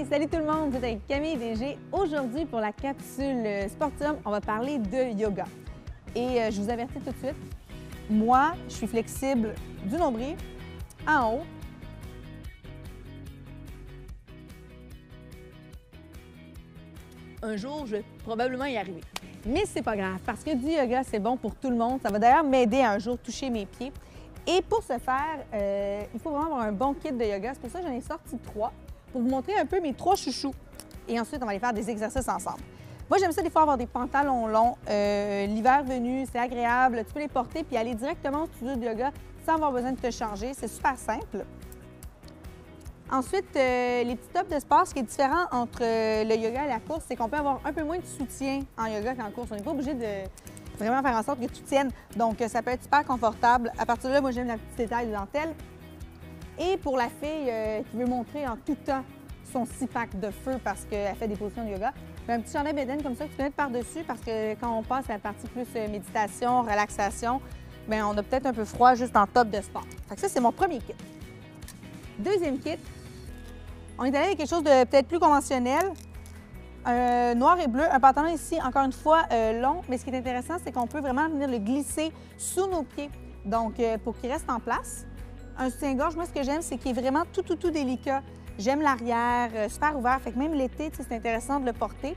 Hey, salut tout le monde, vous êtes avec Camille DG. Aujourd'hui, pour la capsule Sportium, on va parler de yoga. Et je vous avertis tout de suite, moi, je suis flexible du nombril en haut. Un jour, je vais probablement y arriver. Mais c'est pas grave, parce que du yoga, c'est bon pour tout le monde. Ça va d'ailleurs m'aider à un jour toucher mes pieds. Et pour ce faire, il faut vraiment avoir un bon kit de yoga. C'est pour ça que j'en ai sorti 3 pour vous montrer un peu mes 3 chouchous. Et ensuite, on va aller faire des exercices ensemble. Moi, j'aime ça des fois avoir des pantalons longs. L'hiver venu, c'est agréable. Tu peux les porter puis aller directement au studio de yoga sans avoir besoin de te changer. C'est super simple. Ensuite, les petits tops de sport, ce qui est différent entre le yoga et la course, c'est qu'on peut avoir un peu moins de soutien en yoga qu'en course. On n'est pas obligé de vraiment faire en sorte que tu tiennes. Donc, ça peut être super confortable. À partir de là, moi, j'aime la petite détail de dentelle. Et pour la fille qui veut montrer en tout temps son 6-pack de feu parce qu'elle fait des positions de yoga, un petit chandail bédaine comme ça que tu peux mettre par-dessus parce que quand on passe à la partie plus méditation, relaxation, bien, on a peut-être un peu froid juste en top de sport. Fait que ça, c'est mon premier kit. Deuxième kit, on est allé avec quelque chose de peut-être plus conventionnel. Noir et bleu, un pantalon ici, encore une fois, long, mais ce qui est intéressant, c'est qu'on peut vraiment venir le glisser sous nos pieds, donc pour qu'il reste en place. Un soutien-gorge, moi, ce que j'aime, c'est qu'il est vraiment tout délicat. J'aime l'arrière, super ouvert, fait que même l'été, c'est intéressant de le porter.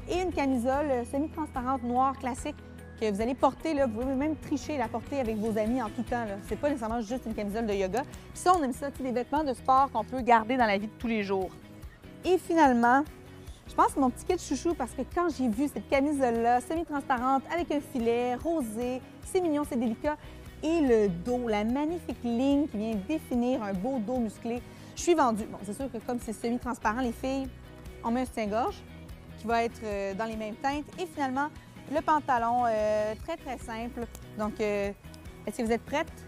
Et une camisole semi-transparente noire classique que vous allez porter, là, vous pouvez même tricher et la porter avec vos amis en tout temps. C'est pas nécessairement juste une camisole de yoga. Puis ça, on aime ça, des vêtements de sport qu'on peut garder dans la vie de tous les jours. Et finalement, je pense que c'est mon petit kit chouchou parce que quand j'ai vu cette camisole-là, semi-transparente, avec un filet rosé, c'est mignon, c'est délicat, et le dos, la magnifique ligne qui vient définir un beau dos musclé, je suis vendue. Bon, c'est sûr que comme c'est semi-transparent, les filles, on met un soutien-gorge qui va être dans les mêmes teintes. Et finalement, le pantalon, très simple. Donc, est-ce que vous êtes prêtes?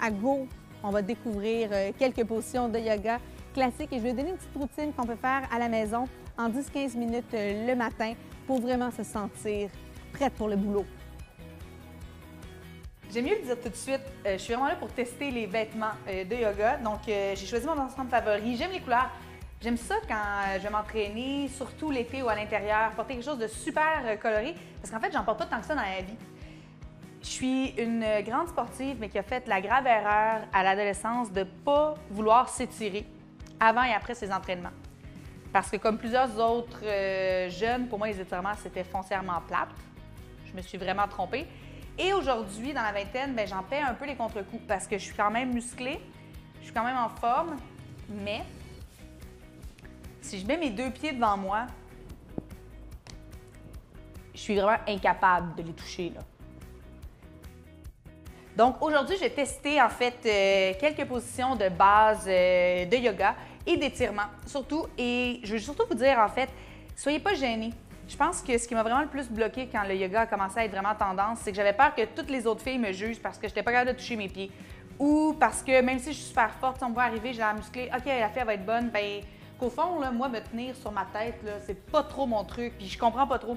À go! On va découvrir quelques positions de yoga classiques et je vais vous donner une petite routine qu'on peut faire à la maison en 10-15 minutes le matin pour vraiment se sentir prête pour le boulot. J'aime mieux le dire tout de suite, je suis vraiment là pour tester les vêtements de yoga. Donc, j'ai choisi mon ensemble favori. J'aime les couleurs. J'aime ça quand je vais m'entraîner, surtout l'été ou à l'intérieur, porter quelque chose de super coloré, parce qu'en fait, j'en porte pas tant que ça dans la vie. Je suis une grande sportive, mais qui a fait la grave erreur à l'adolescence de ne pas vouloir s'étirer avant et après ses entraînements. Parce que comme plusieurs autres jeunes, pour moi, les étirements, c'était foncièrement plate. Je me suis vraiment trompée. Et aujourd'hui, dans la vingtaine, bien, j'en paie un peu les contre-coups parce que je suis quand même musclée, je suis quand même en forme, mais si je mets mes 2 pieds devant moi, je suis vraiment incapable de les toucher, là. Donc aujourd'hui, je vais tester en fait quelques positions de base de yoga et d'étirement, surtout. Et je veux surtout vous dire en fait, soyez pas gênés. Je pense que ce qui m'a vraiment le plus bloqué quand le yoga a commencé à être vraiment tendance, c'est que j'avais peur que toutes les autres filles me jugent parce que je n'étais pas capable de toucher mes pieds. Ou parce que même si je suis super forte, si on me voit arriver, j'ai l'air musclée, OK, la fille elle va être bonne, bien qu'au fond, là, moi, me tenir sur ma tête, c'est pas trop mon truc, puis je comprends pas trop.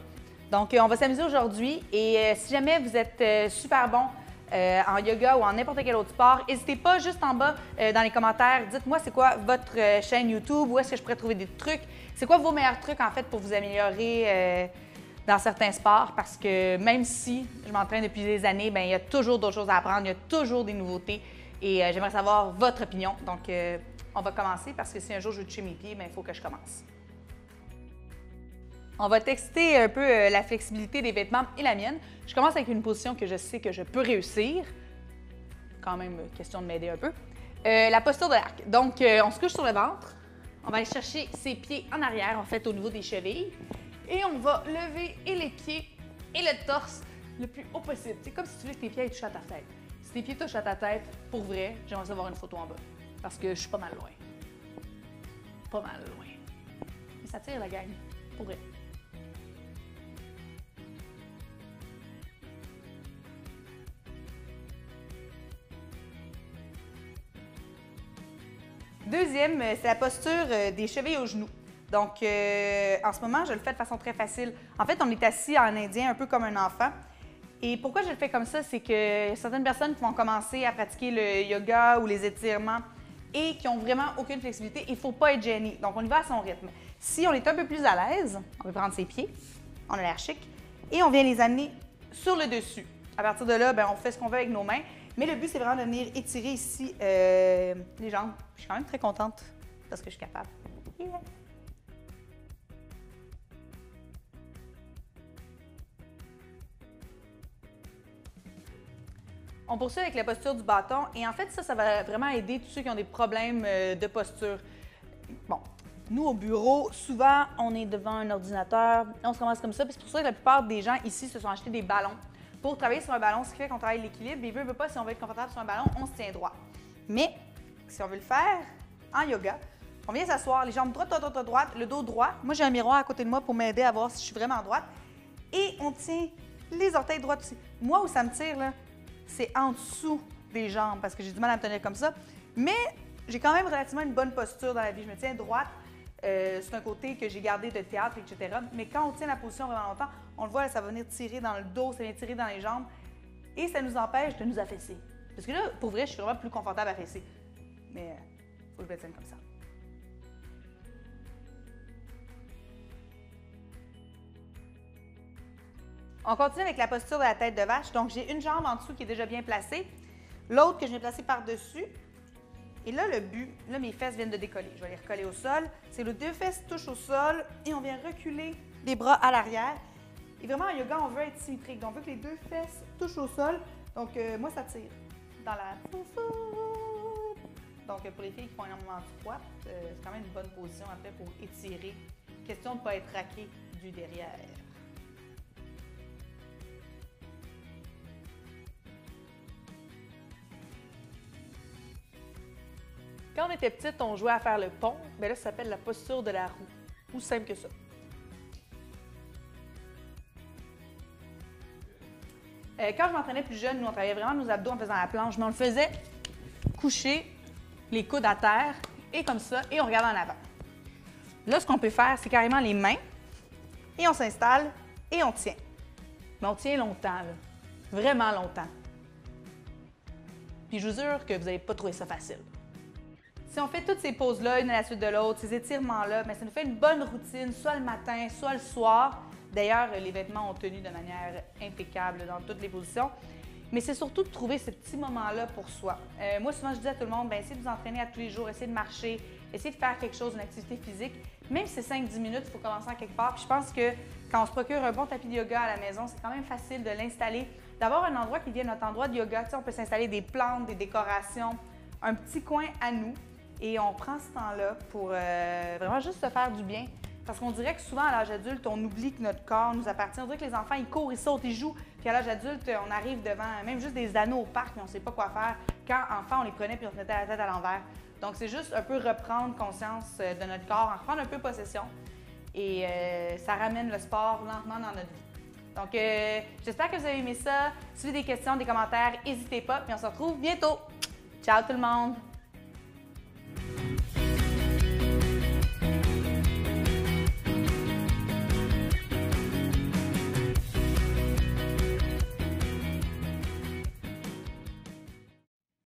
Donc, on va s'amuser aujourd'hui et si jamais vous êtes super bon en yoga ou en n'importe quel autre sport, n'hésitez pas juste en bas dans les commentaires, dites-moi c'est quoi votre chaîne YouTube, où est-ce que je pourrais trouver des trucs, c'est quoi vos meilleurs trucs en fait pour vous améliorer dans certains sports parce que même si je m'entraîne depuis des années, bien, il y a toujours d'autres choses à apprendre, il y a toujours des nouveautés et j'aimerais savoir votre opinion. Donc, on va commencer parce que si un jour je veux toucher mes pieds, bien, il faut que je commence. On va tester un peu la flexibilité des vêtements et la mienne. Je commence avec une position que je sais que je peux réussir. Quand même, question de m'aider un peu. La posture de l'arc. Donc, on se couche sur le ventre. On va aller chercher ses pieds en arrière, en fait, au niveau des chevilles. Et on va lever et les pieds et le torse le plus haut possible. C'est comme si tu voulais que tes pieds touchent à ta tête. Si tes pieds touchent à ta tête, pour vrai, j'aimerais savoir une photo en bas. Parce que je suis pas mal loin. Pas mal loin. Mais ça tire, la gang. Pour vrai. Deuxième, c'est la posture des chevilles aux genoux. Donc, en ce moment, je le fais de façon très facile. En fait, on est assis en indien, un peu comme un enfant. Et pourquoi je le fais comme ça, c'est que certaines personnes qui vont commencer à pratiquer le yoga ou les étirements et qui n'ont vraiment aucune flexibilité, il ne faut pas être gêné. Donc, on y va à son rythme. Si on est un peu plus à l'aise, on peut prendre ses pieds, on a l'air chic, et on vient les amener sur le dessus. À partir de là, ben, on fait ce qu'on veut avec nos mains, mais le but, c'est vraiment de venir étirer ici les jambes. Je suis quand même très contente parce que je suis capable. Yeah. On poursuit avec la posture du bâton et en fait, ça va vraiment aider tous ceux qui ont des problèmes de posture. Bon, nous au bureau, souvent, on est devant un ordinateur, on se commence comme ça, puis c'est pour ça que la plupart des gens ici se sont achetés des ballons pour travailler sur un ballon, ce qui fait qu'on travaille l'équilibre. Et veut pas, si on veut être confortable sur un ballon, on se tient droit. Mais si on veut le faire en yoga, on vient s'asseoir, les jambes droites, le dos droit. Moi, j'ai un miroir à côté de moi pour m'aider à voir si je suis vraiment droite. Et on tient les orteils droits aussi. Moi, où ça me tire, là, c'est en dessous des jambes parce que j'ai du mal à me tenir comme ça. Mais j'ai quand même relativement une bonne posture dans la vie. Je me tiens droite. C'est un côté que j'ai gardé de théâtre, etc. Mais quand on tient la position vraiment longtemps, on le voit, là, ça va venir tirer dans le dos, ça vient tirer dans les jambes et ça nous empêche de nous affaisser. Parce que là, pour vrai, je suis vraiment plus confortable affaissée. Mais il faut que je me tienne comme ça. On continue avec la posture de la tête de vache. Donc, j'ai une jambe en dessous qui est déjà bien placée, l'autre que je viens placer par-dessus. Et là, le but, là, mes fesses viennent de décoller. Je vais les recoller au sol. C'est les deux fesses touchent au sol et on vient reculer les bras à l'arrière. Et vraiment, en yoga, on veut être symétrique. Donc, on veut que les deux fesses touchent au sol. Donc, moi, ça tire dans la... Donc, pour les filles qui font énormément de squat, c'est quand même une bonne position après pour étirer. Question de ne pas être raqué du derrière. Quand on était petite, on jouait à faire le pont. Bien là, ça s'appelle la posture de la roue. Aussi simple que ça. Quand je m'entraînais plus jeune, nous, on travaillait vraiment nos abdos en faisant la planche, mais on le faisait coucher les coudes à terre et comme ça, et on regarde en avant. Là, ce qu'on peut faire, c'est carrément les mains, et on s'installe, et on tient. Mais on tient longtemps, là. Vraiment longtemps. Puis je vous jure que vous n'allez pas trouver ça facile. Si on fait toutes ces poses-là, une à la suite de l'autre, ces étirements-là, ça nous fait une bonne routine, soit le matin, soit le soir. D'ailleurs, les vêtements ont tenu de manière impeccable dans toutes les positions. Mais c'est surtout de trouver ce petit moment-là pour soi. Moi, souvent, je dis à tout le monde, essayez de vous entraîner à tous les jours, essayez de marcher, essayez de faire quelque chose, une activité physique. Même si c'est 5-10 minutes, il faut commencer à quelque part. Puis je pense que quand on se procure un bon tapis de yoga à la maison, c'est quand même facile de l'installer, d'avoir un endroit qui devient notre endroit de yoga. Tu sais, on peut s'installer des plantes, des décorations, un petit coin à nous. Et on prend ce temps-là pour vraiment juste se faire du bien. Parce qu'on dirait que souvent, à l'âge adulte, on oublie que notre corps nous appartient. On dirait que les enfants, ils courent, ils sautent, ils jouent. Puis à l'âge adulte, on arrive devant même juste des anneaux au parc, mais on ne sait pas quoi faire. Quand enfant, on les prenait puis on se mettait la tête à l'envers. Donc, c'est juste un peu reprendre conscience de notre corps, en reprendre un peu possession. Et ça ramène le sport lentement dans notre vie. Donc, j'espère que vous avez aimé ça. Si vous avez des questions, des commentaires, n'hésitez pas. Puis on se retrouve bientôt. Ciao tout le monde!